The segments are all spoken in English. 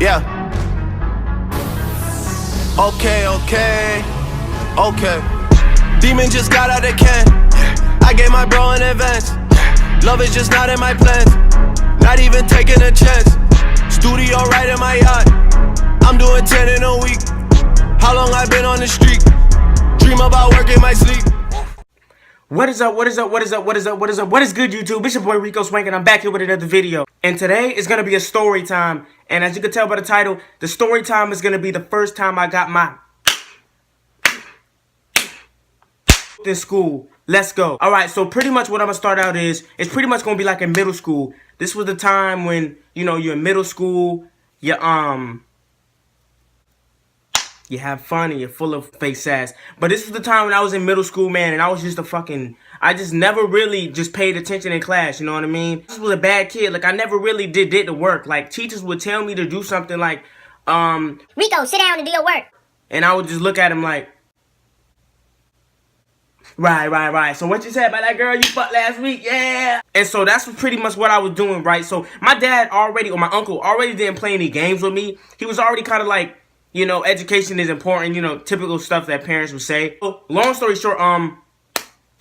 Yeah. Okay. Demon just got out of can. I gave my bro an advance. Love is just not in my plans. Not even taking a chance. Studio right in my yacht. I'm doing 10 in a week. How long I been on the street? Dream about work in my sleep. What is up, what is good, YouTube? It's your boy Rico Swank, and I'm back here with another video. And today is going to be a story time. And as you can tell by the title, the story time is going to be the first time I got my in school. Let's go. Alright, so pretty much what I'm going to start out is, it's pretty much going to be like in middle school. This was the time when, you know, you're in middle school, you have fun and you're full of fake sass. But this was the time when I was in middle school, man, and I was just I just never really just paid attention in class, you know what I mean? This was a bad kid. Like, I never really did the work. Like, teachers would tell me to do something like, Rico, sit down and do your work. And I would just look at him like, Right. So what you said about that girl you fucked last week? Yeah. And so that's pretty much what I was doing, right? So my dad already, or my uncle, already didn't play any games with me. He was already kind of like, you know, education is important, you know, typical stuff that parents would say. So, long story short,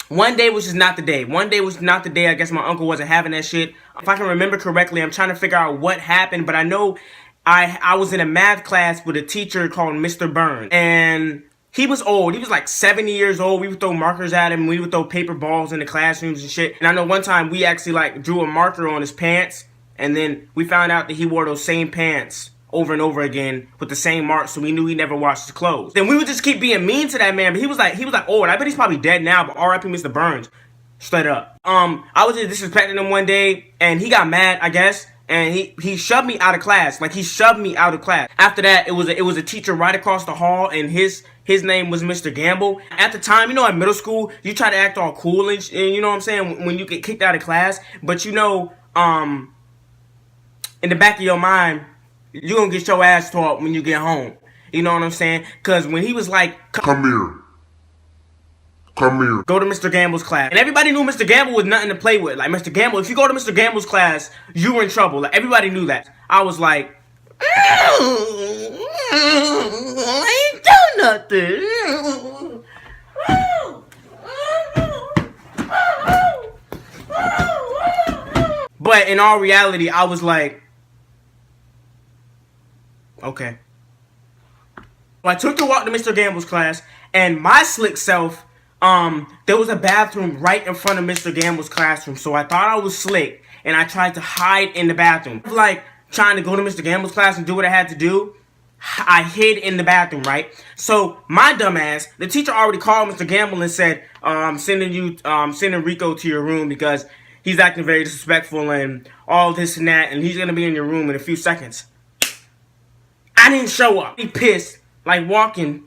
one day was just not the day. One day was not the day. I guess my uncle wasn't having that shit. If I can remember correctly, I'm trying to figure out what happened, but I know I was in a math class with a teacher called Mr. Burns. And he was old. He was like 70 years old. We would throw markers at him. We would throw paper balls in the classrooms and shit. And I know one time we actually like drew a marker on his pants. And then we found out that he wore those same pants over and over again with the same mark, so we knew he never washed his clothes. Then we would just keep being mean to that man, but he was like old. I bet he's probably dead now, but R.I.P. Mr. Burns. Straight up. I was just disrespecting him one day, and he got mad, I guess, and he shoved me out of class. Like, he shoved me out of class. After that, it was a teacher right across the hall, and his name was Mr. Gamble. At the time, you know, in middle school, you try to act all cool and you know what I'm saying, when you get kicked out of class, but you know, in the back of your mind, you're gonna get your ass taught when you get home. You know what I'm saying? Because when he was like, Come here. Go to Mr. Gamble's class. And everybody knew Mr. Gamble was nothing to play with. Like, Mr. Gamble, if you go to Mr. Gamble's class, you were in trouble. Like, everybody knew that. I was like, I ain't do nothing. But in all reality, I was like, okay. Well, I took the walk to Mr. Gamble's class, and my slick self, there was a bathroom right in front of Mr. Gamble's classroom, so I thought I was slick, and I tried to hide in the bathroom. Like, trying to go to Mr. Gamble's class and do what I had to do, I hid in the bathroom, right? So, my dumbass, the teacher already called Mr. Gamble and said, sending Rico to your room because he's acting very disrespectful and all this and that, and he's gonna be in your room in a few seconds. I didn't show up. He pissed, like walking.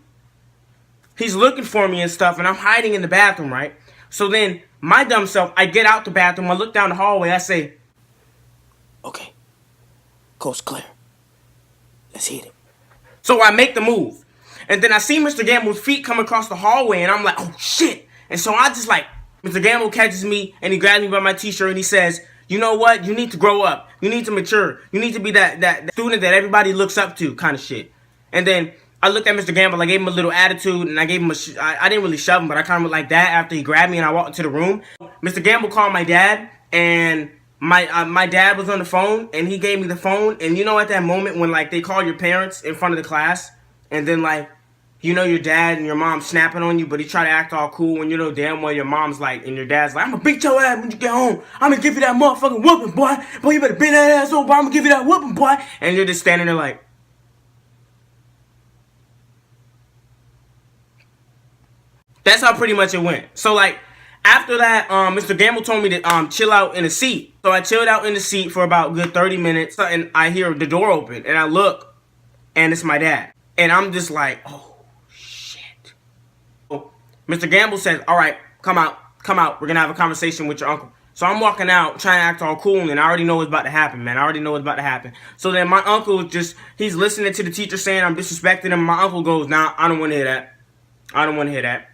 He's looking for me and stuff, and I'm hiding in the bathroom, right? So then, my dumb self, I get out the bathroom, I look down the hallway, I say, okay, coast clear. Let's hit it. So I make the move. And then I see Mr. Gamble's feet come across the hallway, and I'm like, oh shit. And so I just like, Mr. Gamble catches me, and he grabs me by my t-shirt, and he says, you know what? You need to grow up. You need to mature. You need to be that student that everybody looks up to kind of shit. And then I looked at Mr. Gamble. I gave him a little attitude, and I gave him I didn't really shove him, but I kind of went like that after he grabbed me and I walked into the room. Mr. Gamble called my dad, and my dad was on the phone, and he gave me the phone. And you know, at that moment when like they call your parents in front of the class, and then like, you know, your dad and your mom snapping on you, but he try to act all cool when you know damn well your mom's like, and your dad's like, I'm gonna beat your ass when you get home. I'm gonna give you that motherfucking whooping, boy. Boy, you better bend that ass over, I'm gonna give you that whooping, boy. And you're just standing there like, that's how pretty much it went. So like, after that, Mr. Gamble told me to chill out in the seat. So I chilled out in the seat for about a good 30 minutes, and I hear the door open, and I look, and it's my dad. And I'm just like, oh. Mr. Gamble says, all right, come out. We're going to have a conversation with your uncle. So I'm walking out, trying to act all cool, and I already know what's about to happen, man. I already know what's about to happen. So then my uncle he's listening to the teacher saying I'm disrespecting him. My uncle goes, nah, I don't want to hear that.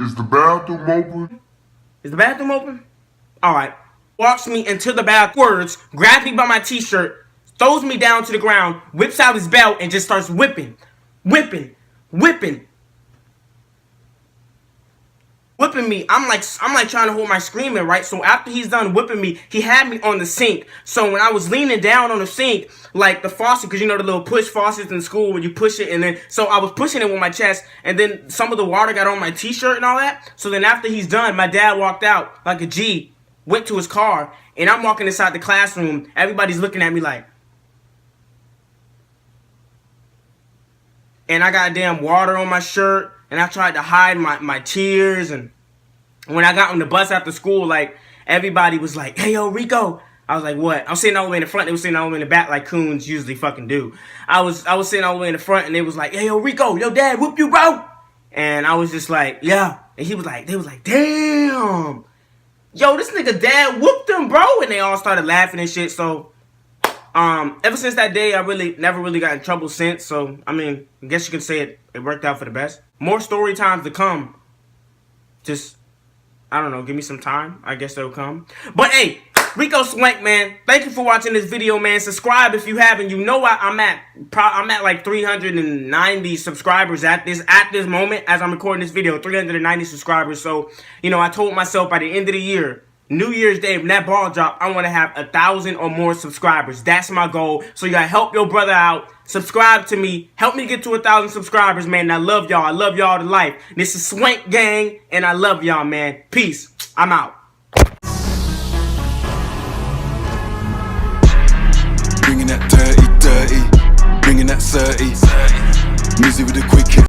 Is the bathroom open? Is the bathroom open? All right. walks me into the bathwards, grabs me by my t-shirt, throws me down to the ground, whips out his belt, and just starts whipping me. I'm like trying to hold my screaming, right? So after he's done whipping me, he had me on the sink. So when I was leaning down on the sink, like the faucet, because you know the little push faucets in school where you push it, and then so I was pushing it with my chest, and then some of the water got on my t-shirt and all that. So then after he's done, my dad walked out like a G, went to his car, and I'm walking inside the classroom. Everybody's looking at me like, and I got damn water on my shirt, and I tried to hide my tears. And when I got on the bus after school, like, everybody was like, hey, yo, Rico. I was like, what? I was sitting all the way in the front. They were sitting all the way in the back like coons usually fucking do. I was sitting all the way in the front, and they was like, hey, yo, Rico, your dad whooped you, bro. And I was just like, yeah. And they was like, damn. Yo, this nigga dad whooped him, bro. And they all started laughing and shit. So ever since that day, I never really got in trouble since. So, I mean, I guess you can say it worked out for the best. More story times to come. Just, I don't know, give me some time. I guess they'll come. But, hey, Rico Swank, man, thank you for watching this video, man. Subscribe if you haven't. You know I'm at like 390 subscribers at this moment as I'm recording this video. 390 subscribers. So, you know, I told myself by the end of the year, New Year's Day, when that ball drop, I want to have 1,000 or more subscribers. That's my goal. So you gotta help your brother out. Subscribe to me. Help me get to 1,000 subscribers, man. And I love y'all. I love y'all to life. This is Swank Gang, and I love y'all, man. Peace. I'm out. Bringing that dirty, bringing that 30. Music with a quick hit.